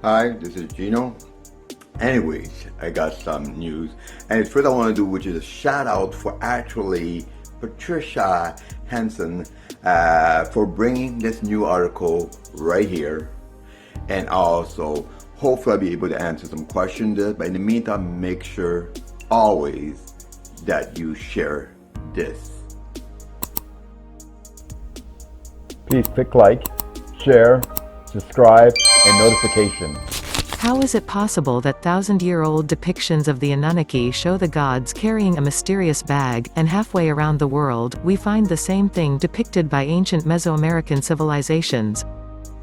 Hi, this is Gino. Anyways, I got some news. And first I want to do, which is a shout out for actually Patricia Hansen for bringing this new article right here. And also, hopefully I'll be able to answer some questions. But in the meantime, make sure always that you share this. Please click like, share, subscribe, and notification. How is it possible that thousand-year-old depictions of the Anunnaki show the gods carrying a mysterious bag, and halfway around the world, we find the same thing depicted by ancient Mesoamerican civilizations?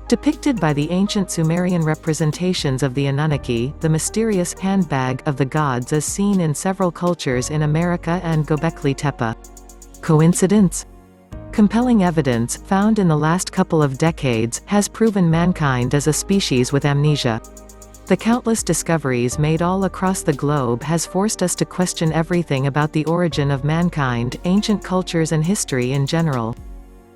Depicted by the ancient Sumerian representations of the Anunnaki, the mysterious handbag of the gods is seen in several cultures in America and Göbekli Tepe. Coincidence? Compelling evidence, found in the last couple of decades, has proven mankind as a species with amnesia. The countless discoveries made all across the globe has forced us to question everything about the origin of mankind, ancient cultures and history in general.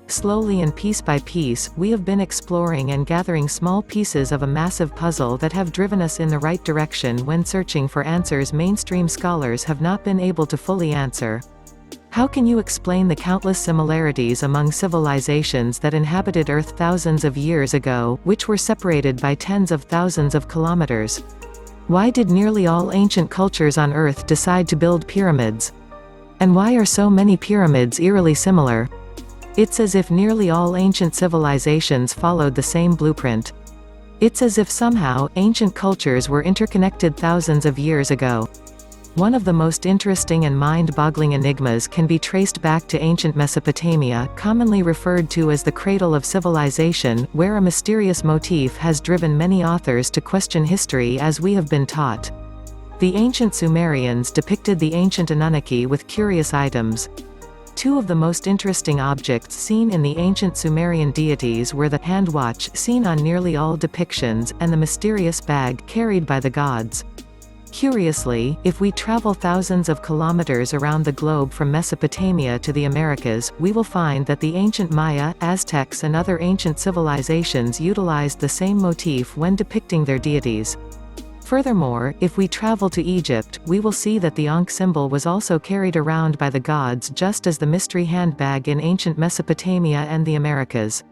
Slowly and piece by piece, we have been exploring and gathering small pieces of a massive puzzle that have driven us in the right direction when searching for answers mainstream scholars have not been able to fully answer. How can you explain the countless similarities among civilizations that inhabited Earth thousands of years ago, which were separated by tens of thousands of kilometers? Why did nearly all ancient cultures on Earth decide to build pyramids? And why are so many pyramids eerily similar? It's as if nearly all ancient civilizations followed the same blueprint. It's as if somehow, ancient cultures were interconnected thousands of years ago. One of the most interesting and mind-boggling enigmas can be traced back to ancient Mesopotamia, commonly referred to as the cradle of civilization, where a mysterious motif has driven many authors to question history as we have been taught. The ancient Sumerians depicted the ancient Anunnaki with curious items. Two of the most interesting objects seen in the ancient Sumerian deities were the hand watch, seen on nearly all depictions, and the mysterious bag carried by the gods. Curiously, if we travel thousands of kilometers around the globe from Mesopotamia to the Americas, we will find that the ancient Maya, Aztecs and other ancient civilizations utilized the same motif when depicting their deities. Furthermore, if we travel to Egypt, we will see that the Ankh symbol was also carried around by the gods just as the mystery handbag in ancient Mesopotamia and the Americas.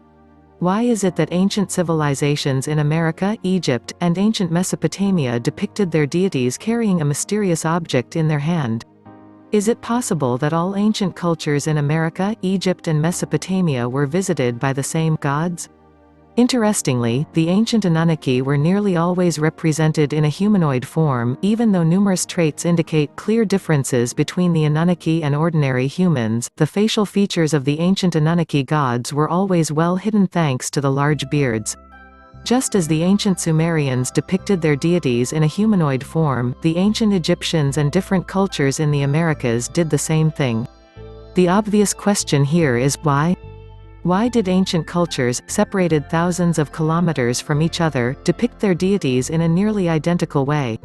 Why is it that ancient civilizations in America, Egypt, and ancient Mesopotamia depicted their deities carrying a mysterious object in their hand? Is it possible that all ancient cultures in America, Egypt and Mesopotamia were visited by the same gods? Interestingly, the ancient Anunnaki were nearly always represented in a humanoid form, even though numerous traits indicate clear differences between the Anunnaki and ordinary humans. The facial features of the ancient Anunnaki gods were always well hidden thanks to the large beards. Just as the ancient Sumerians depicted their deities in a humanoid form, the ancient Egyptians and different cultures in the Americas did the same thing. The obvious question here is, why? Why did ancient cultures, separated thousands of kilometers from each other, depict their deities in a nearly identical way?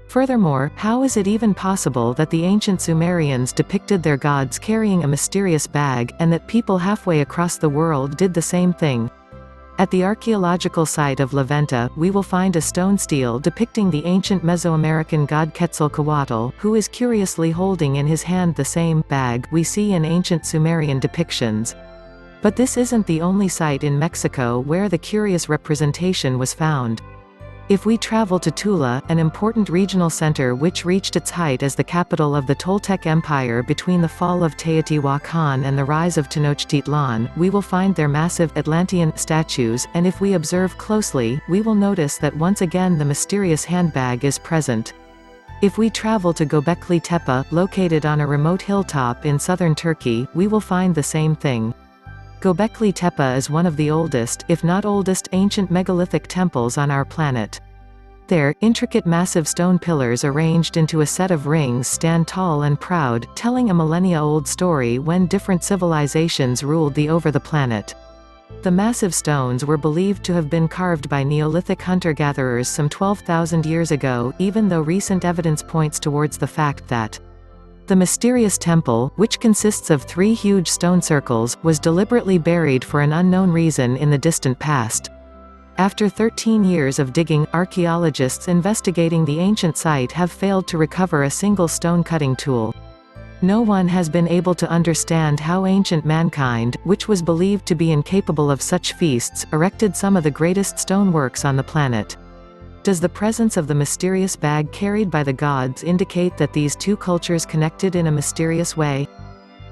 Furthermore, how is it even possible that the ancient Sumerians depicted their gods carrying a mysterious bag, and that people halfway across the world did the same thing? At the archaeological site of La Venta, we will find a stone stele depicting the ancient Mesoamerican god Quetzalcoatl, who is curiously holding in his hand the same bag we see in ancient Sumerian depictions. But this isn't the only site in Mexico where the curious representation was found. If we travel to Tula, an important regional center which reached its height as the capital of the Toltec Empire between the fall of Teotihuacan and the rise of Tenochtitlan, we will find their massive Atlantean statues, and if we observe closely, we will notice that once again the mysterious handbag is present. If we travel to Göbekli Tepe, located on a remote hilltop in southern Turkey, we will find the same thing. Göbekli Tepe is one of the oldest, if not oldest, ancient megalithic temples on our planet. There, intricate massive stone pillars arranged into a set of rings stand tall and proud, telling a millennia-old story when different civilizations ruled the planet. The massive stones were believed to have been carved by Neolithic hunter-gatherers some 12,000 years ago, even though recent evidence points towards the fact that the mysterious temple, which consists of 3 huge stone circles, was deliberately buried for an unknown reason in the distant past. After 13 years of digging, archaeologists investigating the ancient site have failed to recover a single stone-cutting tool. No one has been able to understand how ancient mankind, which was believed to be incapable of such feats, erected some of the greatest stoneworks on the planet. Does the presence of the mysterious bag carried by the gods indicate that these two cultures connected in a mysterious way?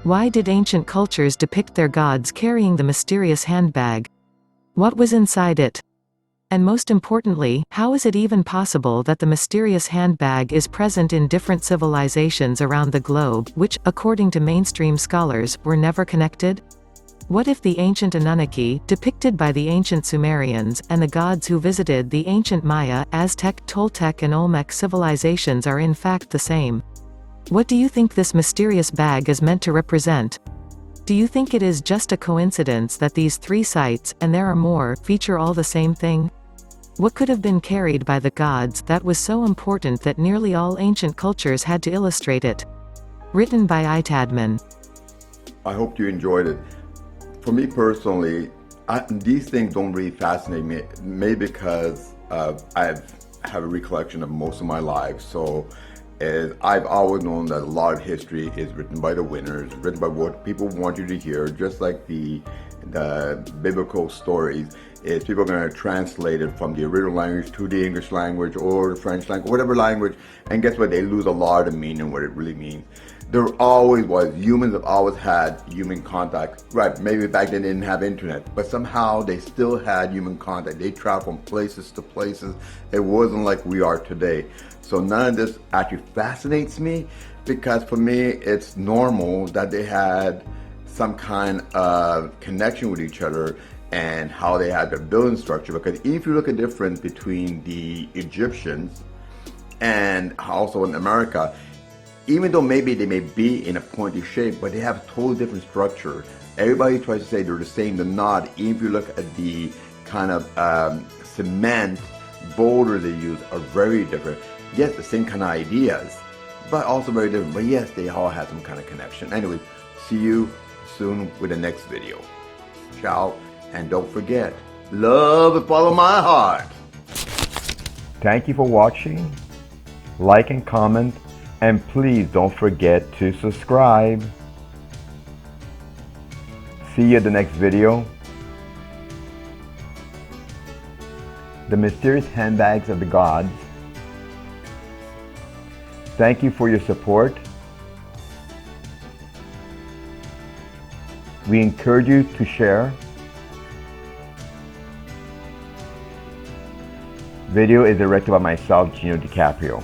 Why did ancient cultures depict their gods carrying the mysterious handbag? What was inside it? And most importantly, how is it even possible that the mysterious handbag is present in different civilizations around the globe, which, according to mainstream scholars, were never connected? What if the ancient Anunnaki, depicted by the ancient Sumerians, and the gods who visited the ancient Maya, Aztec, Toltec and Olmec civilizations are in fact the same? What do you think this mysterious bag is meant to represent? Do you think it is just a coincidence that these three sites, and there are more, feature all the same thing? What could have been carried by the gods that was so important that nearly all ancient cultures had to illustrate it? Written by Itadman. I hope you enjoyed it. For me personally, these things don't really fascinate me, maybe because I have a recollection of most of my life. So I've always known that a lot of history is written by the winners, written by what people want you to hear, just like the biblical stories. Is people are going to translate it from the original language to the English language or the French language, whatever language, and guess what? They lose a lot of the meaning of what it really means. There always was, humans have always had human contact. Right, maybe back then they didn't have internet, but somehow they still had human contact. They traveled from places to places. It wasn't like we are today. So none of this actually fascinates me, because for me it's normal that they had some kind of connection with each other and how they had their building structure. Because if you look at the difference between the Egyptians and also in America, even though maybe they may be in a pointy shape, but they have a totally different structure. Everybody tries to say they're the same, they're not. Even if you look at the kind of cement boulders they use are very different. Yes, the same kind of ideas, but also very different. But yes, they all have some kind of connection. Anyway, see you soon with the next video. Ciao, and don't forget, love and follow my heart. Thank you for watching. Like and comment. And please don't forget to subscribe. See you at the next video. The mysterious handbags of the gods. Thank you for your support. We encourage you to share. Video is directed by myself, Gino.dicaprio.